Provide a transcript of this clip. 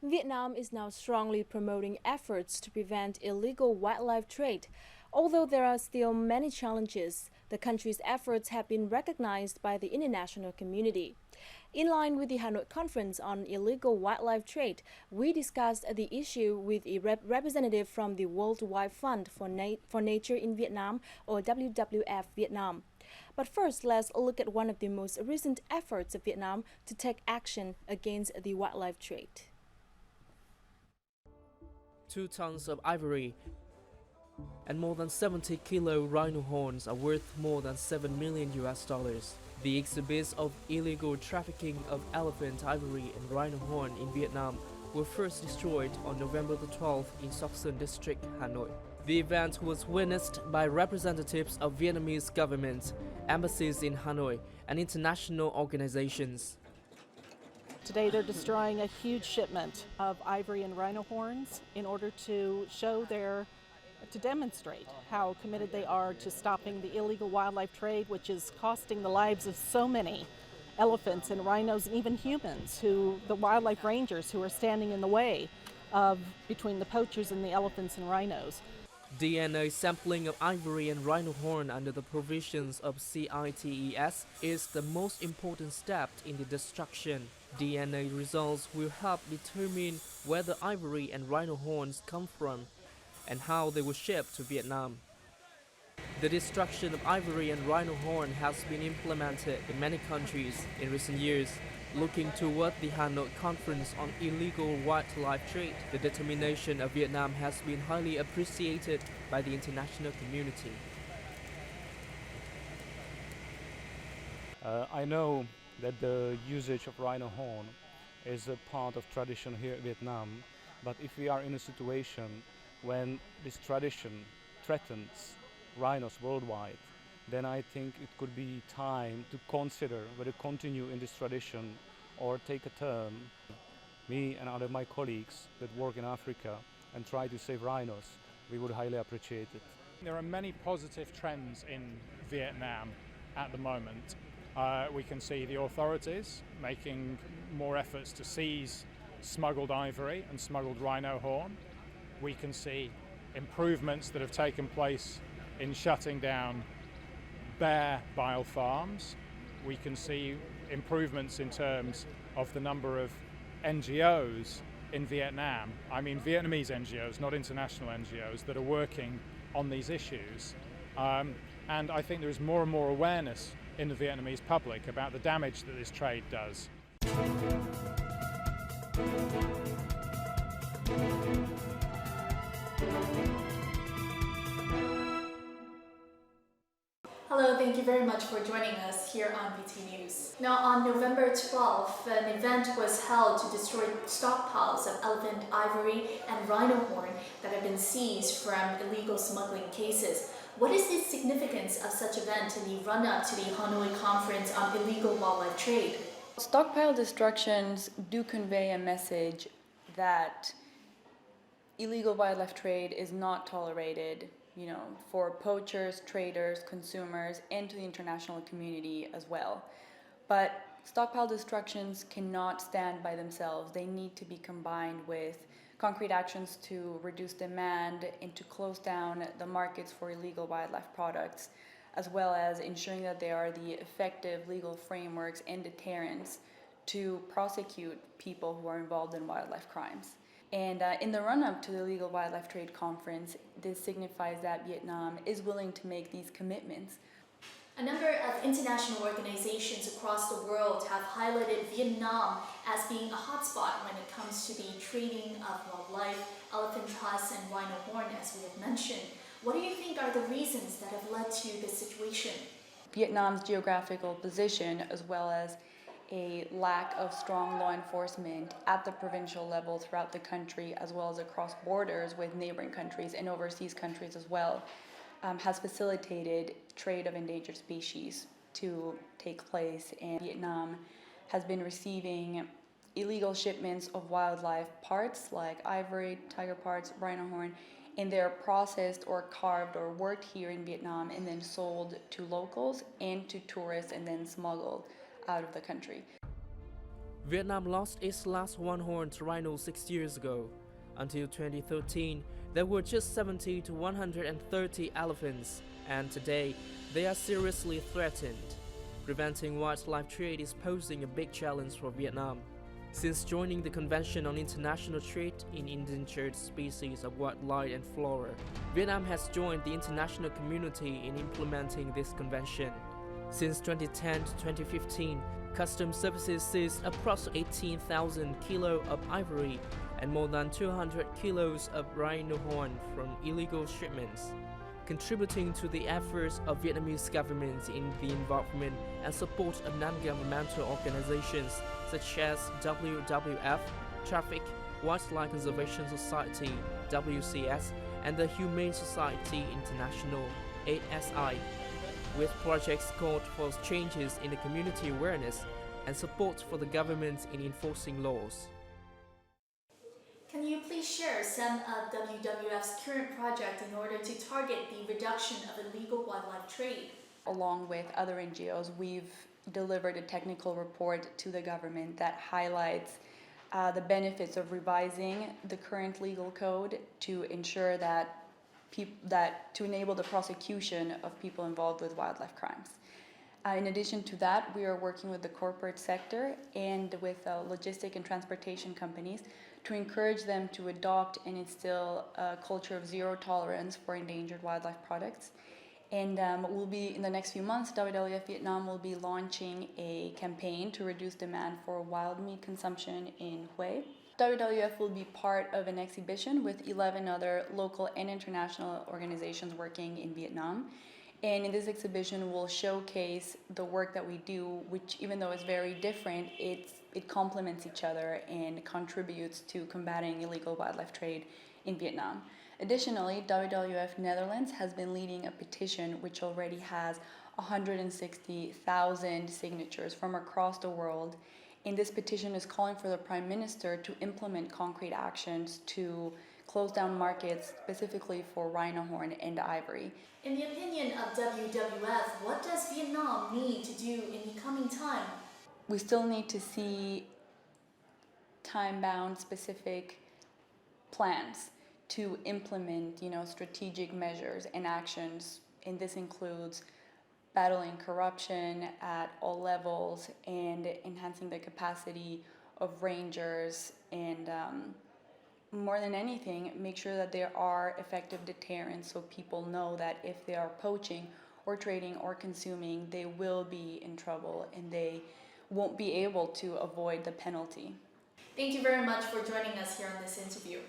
Vietnam is now strongly promoting efforts to prevent illegal wildlife trade. Although there are still many challenges, the country's efforts have been recognized by the international community. In line with the Hanoi Conference on Illegal Wildlife Trade, we discussed the issue with a representative from the World Wide Fund for Nature in Vietnam, or WWF Vietnam. But first, let's look at one of the most recent efforts of Vietnam to take action against the wildlife trade. 2 tons of ivory and more than 70 kilo rhino horns are worth more than $7 million. The exhibits of illegal trafficking of elephant ivory and rhino horn in Vietnam were first destroyed on November the 12th in Soc Sơn District, Hanoi. The event was witnessed by representatives of Vietnamese government, embassies in Hanoi, and international organizations. Today they're destroying a huge shipment of ivory and rhino horns in order to demonstrate how committed they are to stopping the illegal wildlife trade, which is costing the lives of so many elephants and rhinos and even humans, the wildlife rangers who are standing in the way between the poachers and the elephants and rhinos. DNA sampling of ivory and rhino horn under the provisions of CITES is the most important step in the destruction. DNA results will help determine where the ivory and rhino horns come from and how they were shipped to Vietnam. The destruction of ivory and rhino horn has been implemented in many countries in recent years. Looking toward the Hanoi Conference on Illegal Wildlife Trade, the determination of Vietnam has been highly appreciated by the international community. I know that the usage of rhino horn is a part of tradition here in Vietnam, but if we are in a situation when this tradition threatens rhinos worldwide, then I think it could be time to consider whether to continue in this tradition or take a turn. Me and other my colleagues that work in Africa and try to save rhinos, we would highly appreciate it. There are many positive trends in Vietnam at the moment. We can see the authorities making more efforts to seize smuggled ivory and smuggled rhino horn. We can see improvements that have taken place in shutting down bear bile farms. We can see improvements in terms of the number of NGOs in Vietnam. I mean Vietnamese NGOs, not international NGOs, that are working on these issues. And I think there is more and more awareness in the Vietnamese public about the damage that this trade does. Hello, thank you very much for joining us here on VT News. Now, on November 12th, an event was held to destroy stockpiles of elephant ivory and rhino horn that have been seized from illegal smuggling cases. What is the significance of such event in the run-up to the Hanoi Conference on Illegal Wildlife Trade? Stockpile destructions do convey a message that illegal wildlife trade is not tolerated, for poachers, traders, consumers, and to the international community as well. But stockpile destructions cannot stand by themselves. They need to be combined with concrete actions to reduce demand and to close down the markets for illegal wildlife products, as well as ensuring that there are the effective legal frameworks and deterrents to prosecute people who are involved in wildlife crimes. And in the run-up to the Illegal Wildlife Trade Conference, this signifies that Vietnam is willing to make these commitments. A number of international organizations across the world have highlighted Vietnam as being a hotspot when it comes to the trading of wildlife, elephant tusks, and rhino horn, as we have mentioned. What do you think are the reasons that have led to this situation? Vietnam's geographical position, as well as a lack of strong law enforcement at the provincial level throughout the country, as well as across borders with neighboring countries and overseas countries as well, has facilitated trade of endangered species to take place. And Vietnam has been receiving illegal shipments of wildlife parts like ivory, tiger parts, rhino horn, and they're processed or carved or worked here in Vietnam and then sold to locals and to tourists and then smuggled out of the country. Vietnam lost its last one-horned rhino 6 years ago. Until 2013, there were just 70 to 130 elephants, and today they are seriously threatened. Preventing wildlife trade is posing a big challenge for Vietnam. Since joining the Convention on International Trade in Endangered Species of Wildlife and Flora, Vietnam has joined the international community in implementing this convention. Since 2010 to 2015, Customs Services seized approximately 18,000 kilos of ivory and more than 200 kilos of rhino horn from illegal shipments, contributing to the efforts of Vietnamese government in the involvement and support of non-governmental organizations such as WWF, Traffic, Wildlife Conservation Society, WCS, and the Humane Society International, ASI, with projects called for changes in the community awareness and support for the government in enforcing laws. Can you please share some of WWF's current project in order to target the reduction of illegal wildlife trade? Along with other NGOs, we've delivered a technical report to the government that highlights the benefits of revising the current legal code to ensure that to enable the prosecution of people involved with wildlife crimes. In addition to that, we are working with the corporate sector and with logistic and transportation companies to encourage them to adopt and instill a culture of zero tolerance for endangered wildlife products. And we'll be, in the next few months, WWF Vietnam will be launching a campaign to reduce demand for wild meat consumption in Hue. WWF will be part of an exhibition with 11 other local and international organizations working in Vietnam. And in this exhibition, we'll showcase the work that we do, which even though it's very different, it complements each other and contributes to combating illegal wildlife trade in Vietnam. Additionally, WWF Netherlands has been leading a petition which already has 160,000 signatures from across the world. And this petition is calling for the Prime Minister to implement concrete actions to close down markets specifically for rhino horn and ivory. In the opinion of WWF, what does Vietnam need to do in the coming time? We still need to see time-bound specific plans to implement, strategic measures and actions, and this includes battling corruption at all levels and enhancing the capacity of rangers and more than anything, make sure that there are effective deterrents so people know that if they are poaching or trading or consuming, they will be in trouble and they won't be able to avoid the penalty. Thank you very much for joining us here on this interview.